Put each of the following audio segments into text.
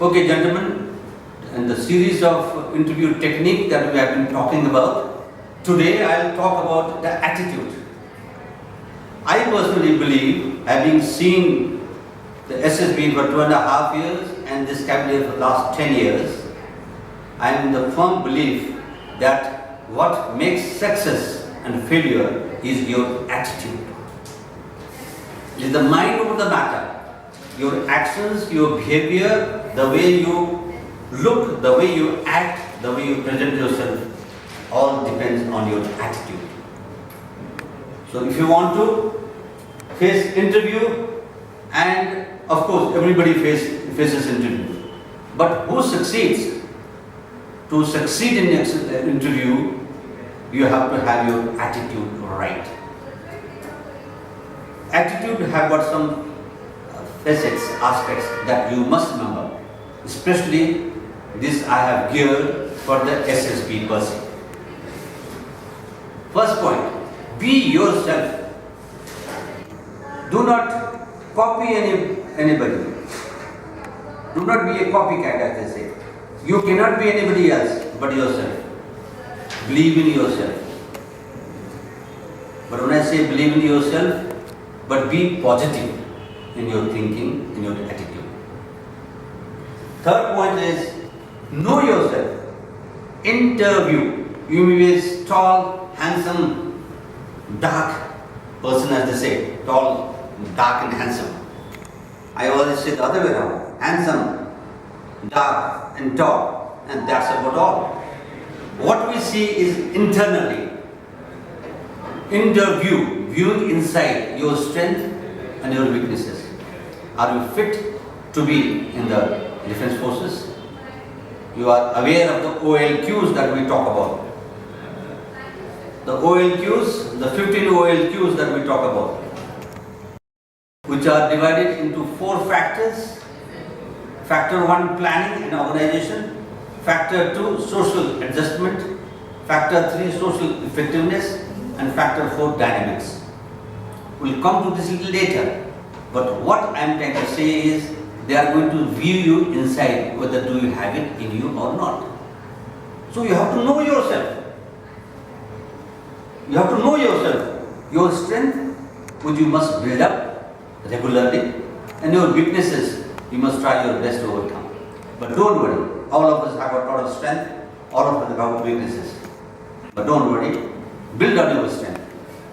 Okay, gentlemen, in the series of interview technique that we have been talking about, today I'll talk about the attitude. I personally believe, having seen the SSB for 2.5 years and this Cavalier for the last 10 years, I am in the firm belief that what makes success and failure is your attitude. It is the mind over the matter. Your actions, your behavior, the way you look, the way you act, the way you present yourself, all depends on your attitude. So if you want to face interview, and of course everybody faces interview, but who succeeds? To succeed in an interview, you have to have your attitude right. Attitude have got some facets, aspects that you must remember. Especially this I have geared for the SSB person. First point, be yourself. Do not copy anybody. Do not be a copycat, as they say. You cannot be anybody else but yourself. Believe in yourself. But when I say believe in yourself, but be positive in your thinking, in your attitude. Third point is know yourself. Interview. You may be a tall, handsome, dark person, as they say. Tall, dark and handsome. I always say the other way around. Handsome, dark and tall, and that's about all. What we see is internally. Interview, viewing inside your strength and your weaknesses. Are you fit to be in the defense forces? You are aware of the OLQs that we talk about. The OLQs, the 15 OLQs that we talk about, which are divided into 4 factors. Factor 1, planning and organization. Factor 2, social adjustment. Factor 3, social effectiveness. And factor 4, dynamics. We'll come to this a little later. But what I am trying to say is, they are going to view you inside, whether do you have it in you or not. So you have to know yourself. You have to know yourself. Your strength, which you must build up regularly, and your weaknesses, you must try your best to overcome. But don't worry, all of us have a lot of strength, all of us have weaknesses. But don't worry, build on your strength.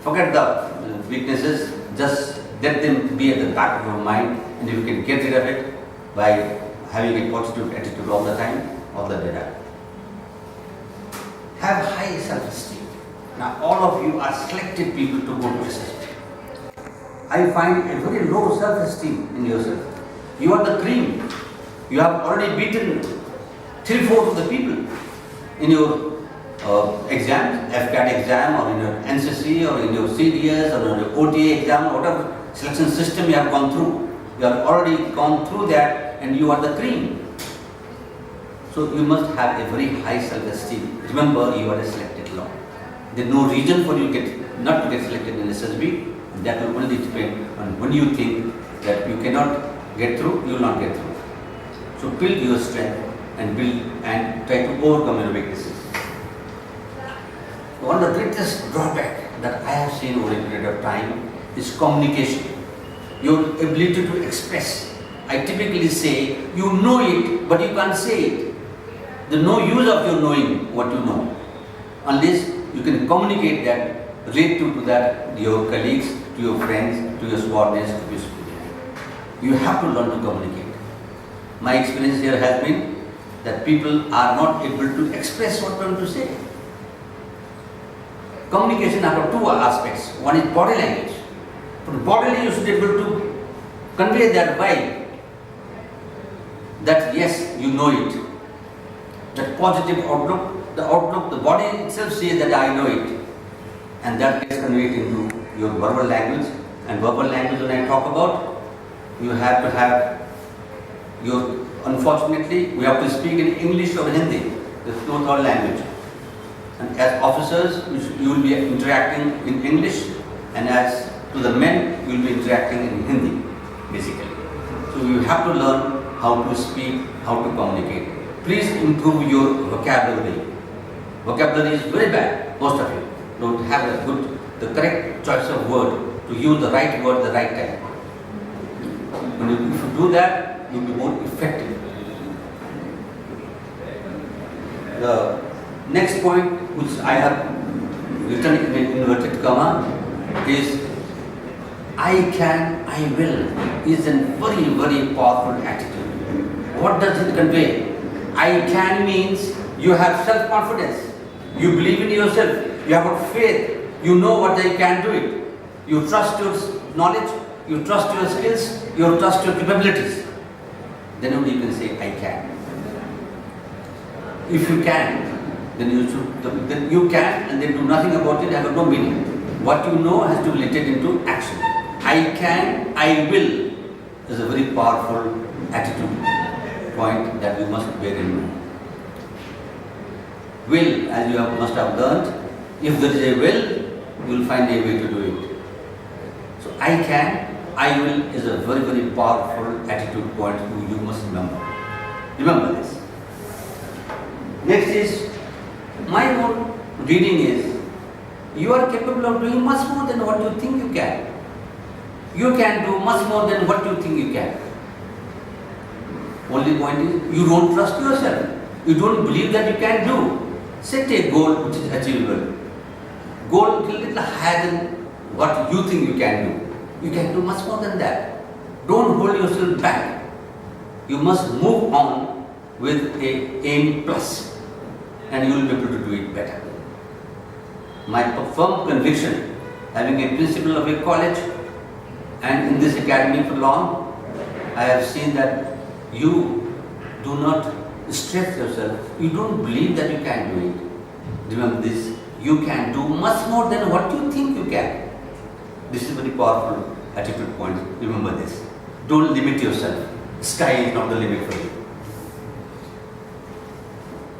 Forget the weaknesses, just let them be at the back of your mind, and you can get rid of it by having a positive attitude all the time, all the data. Have high self-esteem. Now all of you are selected people to go to SSB. I find a very low self-esteem in yourself. You are the cream. You have already beaten 3/4 of the people in your exams, AFCAT exam, or in your NCC, or in your CDS, or in your OTA exam, or whatever selection system you have gone through. You have already gone through that, and you are the cream. So you must have a very high self-esteem. Remember, you are a selected lot. There is no reason for you not to get selected in SSB. That will only depend on when you think that you cannot get through, you will not get through. So build your strength and try to overcome your weaknesses. One of the greatest drawback that I have seen over a period of time is communication. Your ability to express. I typically say, you know it, but you can't say it. There's no use of you knowing what you know, unless you can communicate that, relate to that, to your colleagues, to your friends, to your subordinates, to your superiors. You have to learn to communicate. My experience here has been that people are not able to express what they want to say. Communication has 2 aspects. One is body language. From body language, you should be able to convey that vibe, that yes, you know it. That positive outlook, the body itself says that I know it. And that gets conveyed into your verbal language. And verbal language, when I talk about, you have to have your, unfortunately, we have to speak in English or Hindi. There's no third language. And as officers, you will be interacting in English, and as to the men, you will be interacting in Hindi, basically. So you have to learn how to speak how to communicate. Please improve your vocabulary. Vocabulary is very bad, most of you don't have the correct choice of word, to use the right word the right time. If you do that, you'll be more effective. The next point which I have written in inverted comma is I can, I will is a very, very powerful attitude. What does it convey? I can means you have self-confidence. You believe in yourself. You have got faith. You know what you can do it. You trust your knowledge. You trust your skills. You trust your capabilities. Then only you can say I can. If you can, then you can and then do nothing about it, have no meaning. What you know has to be related into action. I can, I will is a very powerful attitude point that you must bear in mind. Will, as you must have learned, if there is a will, you will find a way to do it. So I can, I will is a very, very powerful attitude point you must remember. Remember this. Next is, my own reading is, you are capable of doing much more than what you think you can. You can do much more than what you think you can. Only point is, you don't trust yourself. You don't believe that you can do. Set a goal which is achievable. Goal a little higher than what you think you can do. You can do much more than that. Don't hold yourself back. You must move on with a aim plus, and you will be able to do it better. My firm conviction, having a principal of a college and in this academy for long, I have seen that you do not stretch yourself. You don't believe that you can do it. Remember this, you can do much more than what you think you can. This is a very powerful attitude point. Remember this. Don't limit yourself. Sky is not the limit for you.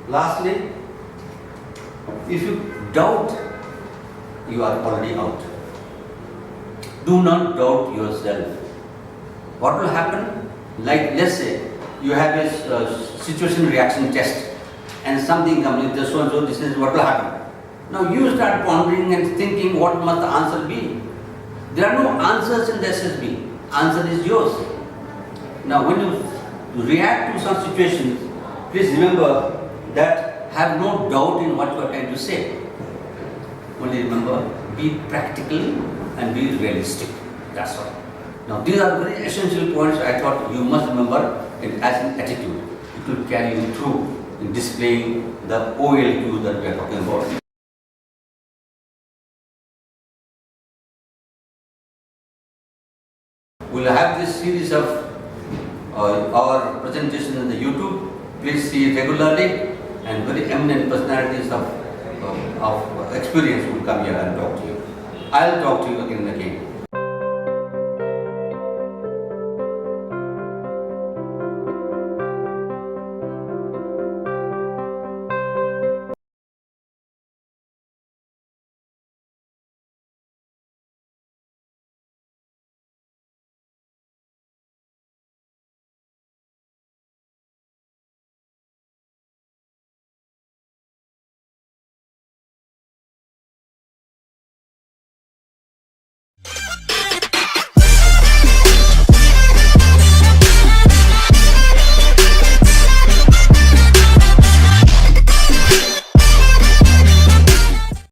Lastly, if you doubt, you are already out. Do not doubt yourself. What will happen? Like, let's say you have a situation reaction test and something comes, this so and so, this is what will happen. Now you start pondering and thinking what must the answer be. There are no answers in the SSB. Answer is yours. Now when you react to some situations, please remember that have no doubt in what you are trying to say. Only remember, be practical and be realistic. That's all. Now these are very essential points I thought you must remember as an attitude. It will carry you through in displaying the OLQ that we are talking about. We will have this series of our presentation on the YouTube. Please see it regularly, and very eminent personalities of experience will come here and talk to you. I will talk to you again and again.